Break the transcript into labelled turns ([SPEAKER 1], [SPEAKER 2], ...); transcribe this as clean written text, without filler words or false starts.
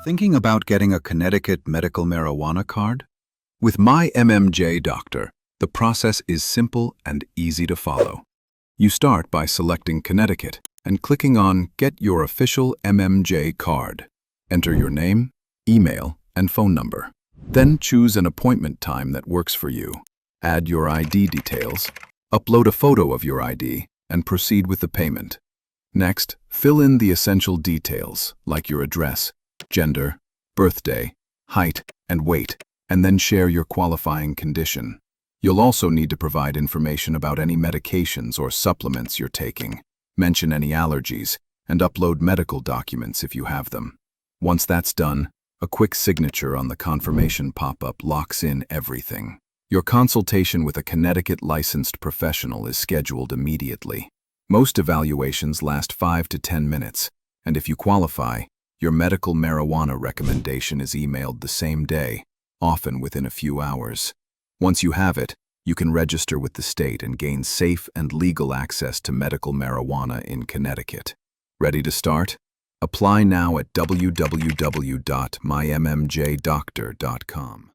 [SPEAKER 1] Thinking about getting a Connecticut medical marijuana card? With My MMJ Doctor, the process is simple and easy to follow. You start by selecting Connecticut and clicking on Get Your Official MMJ Card. Enter your name, email, and phone number. Then choose an appointment time that works for you. Add your ID details, upload a photo of your ID, and proceed with the payment. Next, fill in the essential details like your address, gender, birthday, height, and weight, and then share your qualifying condition. You'll also need to provide information about any medications or supplements you're taking, mention any allergies, and upload medical documents if you have them. Once that's done, a quick signature on the confirmation pop-up locks in everything. Your consultation with a Connecticut licensed professional is scheduled immediately. Most evaluations last 5 to 10 minutes, and if you qualify, your medical marijuana recommendation is emailed the same day, often within a few hours. Once you have it, you can register with the state and gain safe and legal access to medical marijuana in Connecticut. Ready to start? Apply now at www.mymmjdoctor.com.